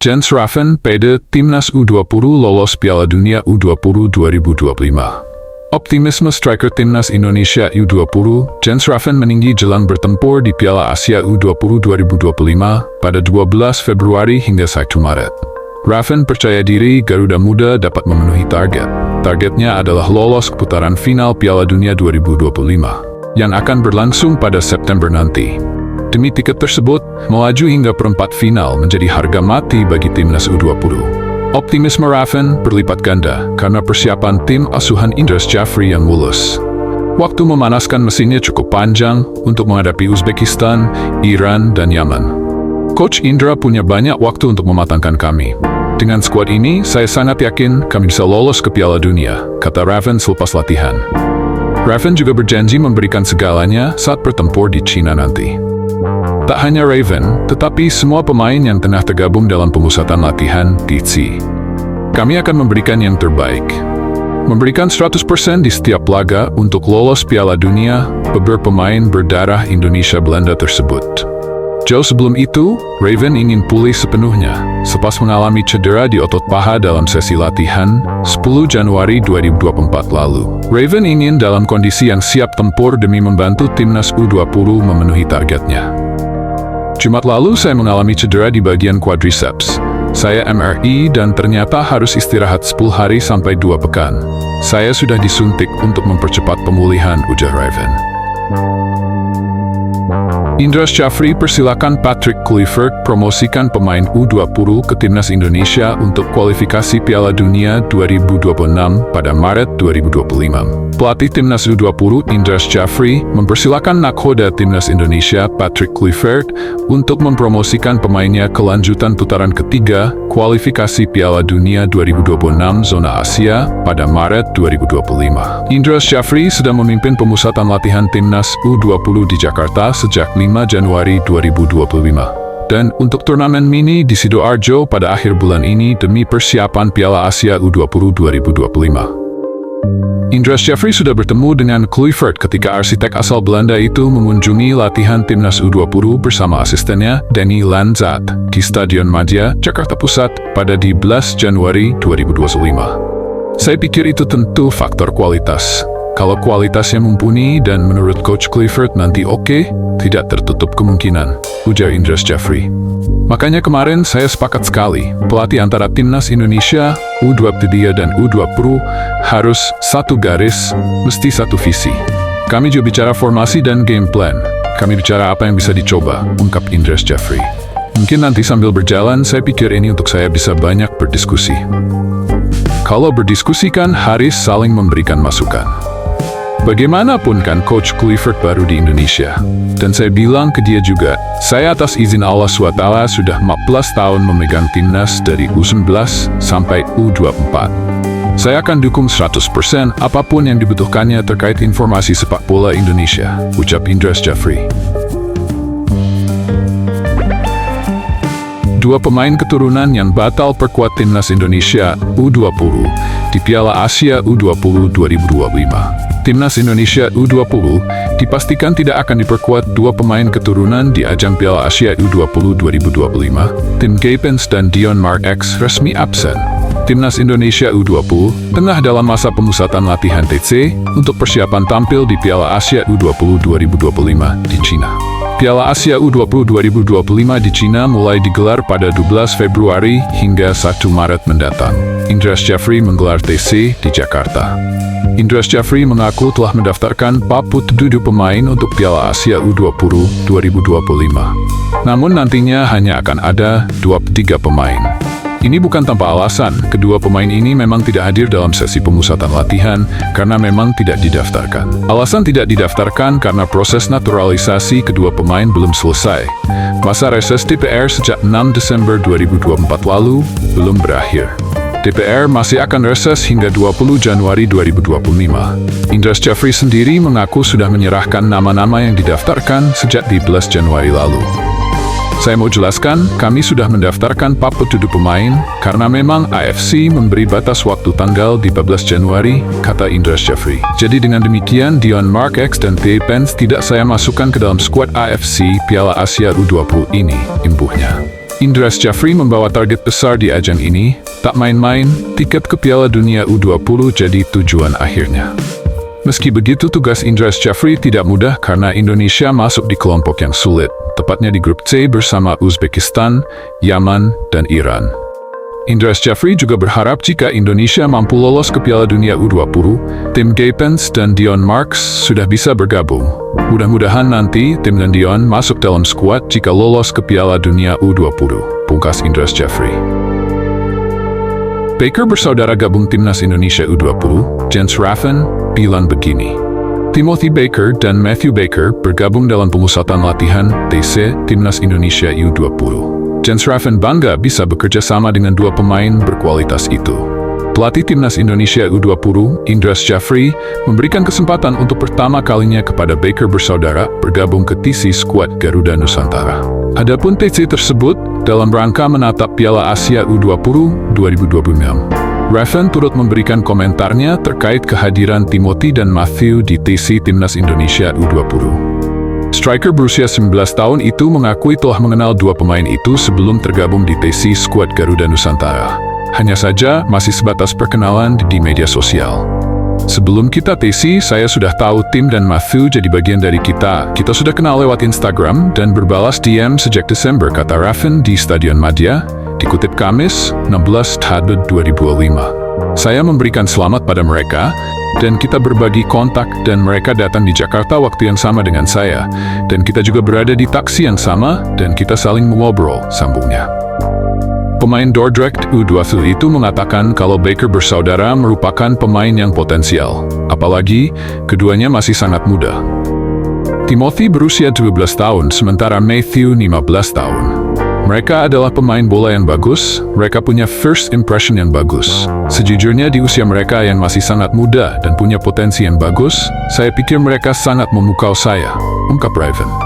Jens Raffen, PD Timnas U20 lolos Piala Dunia U20 2025. Optimisme striker Timnas Indonesia U20, Jens Raffen meninggi jelang bertempur di Piala Asia U20 2025 pada 12 Februari hingga 1 Maret. Raffen percaya diri Garuda Muda dapat memenuhi target. Targetnya adalah lolos ke putaran final Piala Dunia 2025 yang akan berlangsung pada September nanti. Demi tiket tersebut, melaju hingga perempat final menjadi harga mati bagi Timnas U20. Optimisme Raffen berlipat ganda karena persiapan tim asuhan Indras Jafri yang mulus. Waktu memanaskan mesinnya cukup panjang untuk menghadapi Uzbekistan, Iran, dan Yaman. Coach Indra punya banyak waktu untuk mematangkan kami. Dengan skuad ini, saya sangat yakin kami bisa lolos ke Piala Dunia, kata Raffen selepas latihan. Raffen juga berjanji memberikan segalanya saat bertempur di Cina nanti. Tak hanya Raffen, tetapi semua pemain yang tengah tergabung dalam pemusatan latihan TC. Kami akan memberikan yang terbaik. Memberikan 100% di setiap laga untuk lolos Piala Dunia, beberapa pemain berdarah Indonesia-Belanda tersebut. Jauh sebelum itu, Raffen ingin pulih sepenuhnya, selepas mengalami cedera di otot paha dalam sesi latihan 10 Januari 2024 lalu. Raffen ingin dalam kondisi yang siap tempur demi membantu Timnas U20 memenuhi targetnya. Jumat lalu saya mengalami cedera di bagian quadriceps. Saya MRI dan ternyata harus istirahat 10 hari sampai 2 pekan. Saya sudah disuntik untuk mempercepat pemulihan, ujar Raffen. Indras Jafri persilakan Patrick Kluivert promosikan pemain U20 ke Timnas Indonesia untuk kualifikasi Piala Dunia 2026 pada Maret 2025. Pelatih Timnas U20 Indras Jafri mempersilakan nakhoda Timnas Indonesia Patrick Kluivert untuk mempromosikan pemainnya ke lanjutan putaran ketiga kualifikasi Piala Dunia 2026 zona Asia pada Maret 2025. Indras Jafri sedang memimpin pemusatan latihan Timnas U20 di Jakarta sejak 5 Januari 2025. Dan untuk turnamen mini di Sidoarjo pada akhir bulan ini demi persiapan Piala Asia U20 2025. Indras Jafri sudah bertemu dengan Kluivert ketika arsitek asal Belanda itu mengunjungi latihan Timnas U20 bersama asistennya Danny Lanzat di Stadion Madia, Jakarta Pusat pada 12 Januari 2025. Saya pikir itu tentu faktor kualitas. Kalau kualitasnya mumpuni dan menurut Coach Kluivert nanti oke, tidak tertutup kemungkinan, ujar Indras Jafri. Makanya kemarin saya sepakat sekali, pelatih antara Timnas Indonesia, U23 dan U20 harus satu garis, mesti satu visi. Kami juga bicara formasi dan game plan. Kami bicara apa yang bisa dicoba, ungkap Indras Jafri. Mungkin nanti sambil berjalan, saya pikir ini untuk saya bisa banyak berdiskusi. Kalau berdiskusi kan harus saling memberikan masukan. Bagaimanapun kan Coach Kluivert baru di Indonesia. Dan saya bilang ke dia juga, saya atas izin Allah SWT sudah 14 tahun memegang timnas dari U19 sampai U24. Saya akan dukung 100% apapun yang dibutuhkannya terkait informasi sepak bola Indonesia, ucap Indras Jafri. Dua pemain keturunan yang batal perkuat Timnas Indonesia U20 di Piala Asia U20 2025. Timnas Indonesia U20 dipastikan tidak akan diperkuat dua pemain keturunan di ajang Piala Asia U20 2025. Tim Gapens dan Dion Mark X resmi absen. Timnas Indonesia U20 tengah dalam masa pemusatan latihan TC untuk persiapan tampil di Piala Asia U20 2025 di Cina. Piala Asia U20 2025 di Cina mulai digelar pada 12 Februari hingga 1 Maret mendatang. Indras Jafri menggelar TC di Jakarta. Indras Jafri mengaku telah mendaftarkan 47 pemain untuk Piala Asia U20 2025. Namun nantinya hanya akan ada 23 pemain. Ini bukan tanpa alasan, kedua pemain ini memang tidak hadir dalam sesi pemusatan latihan karena memang tidak didaftarkan. Alasan tidak didaftarkan karena proses naturalisasi kedua pemain belum selesai. Masa reses DPR sejak 6 Desember 2024 lalu belum berakhir. DPR masih akan reses hingga 20 Januari 2025. Indras Jafri sendiri mengaku sudah menyerahkan nama-nama yang didaftarkan sejak 12 Januari lalu. Saya mau jelaskan, kami sudah mendaftarkan 47 pemain karena memang AFC memberi batas waktu tanggal di 14 Januari, kata Indras Jafri. Jadi dengan demikian, Dion Mark X dan T. Pence tidak saya masukkan ke dalam skuad AFC Piala Asia U20 ini, imbuhnya. Indras Jafri membawa target besar di ajang ini, tak main-main, tiket ke Piala Dunia U20 jadi tujuan akhirnya. Meski begitu, tugas Indras Jafri tidak mudah karena Indonesia masuk di kelompok yang sulit, tepatnya di grup C bersama Uzbekistan, Yaman, dan Iran. Indras Jafri juga berharap jika Indonesia mampu lolos ke Piala Dunia U20, tim Gapens dan Dion Marks sudah bisa bergabung. Mudah-mudahan nanti tim dan Dion masuk dalam skuad jika lolos ke Piala Dunia U20, pungkas Indras Jafri. Baker bersaudara gabung timnas Indonesia U20, Jens Raffen, bilang begini. Timothy Baker dan Matthew Baker bergabung dalam pemusatan latihan TC Timnas Indonesia U20. Jens Raffen bangga bisa bekerja sama dengan dua pemain berkualitas itu. Pelatih Timnas Indonesia U20, Indras Jafri, memberikan kesempatan untuk pertama kalinya kepada Baker bersaudara bergabung ke TC skuad Garuda Nusantara. Adapun TC tersebut dalam rangka menatap Piala Asia U20 2026. Raffen turut memberikan komentarnya terkait kehadiran Timothy dan Matthew di TC Timnas Indonesia U20. Striker berusia 19 tahun itu mengakui telah mengenal dua pemain itu sebelum tergabung di TC skuad Garuda Nusantara. Hanya saja masih sebatas perkenalan di media sosial. Sebelum kita TC, saya sudah tahu Tim dan Matthew jadi bagian dari kita. Kita sudah kenal lewat Instagram dan berbalas DM sejak Desember, kata Raffen di Stadion Madia, dikutip Kamis, 16 Oktober 2005. Saya memberikan selamat pada mereka, dan kita berbagi kontak dan mereka datang di Jakarta waktu yang sama dengan saya, dan kita juga berada di taksi yang sama, dan kita saling mengobrol, sambungnya. Pemain Dordrecht U20 itu mengatakan kalau Baker bersaudara merupakan pemain yang potensial, apalagi keduanya masih sangat muda. Timothy berusia 12 tahun, sementara Matthew 15 tahun. Mereka adalah pemain bola yang bagus, mereka punya first impression yang bagus. Sejujurnya di usia mereka yang masih sangat muda dan punya potensi yang bagus, saya pikir mereka sangat memukau saya, ungkap Raffen.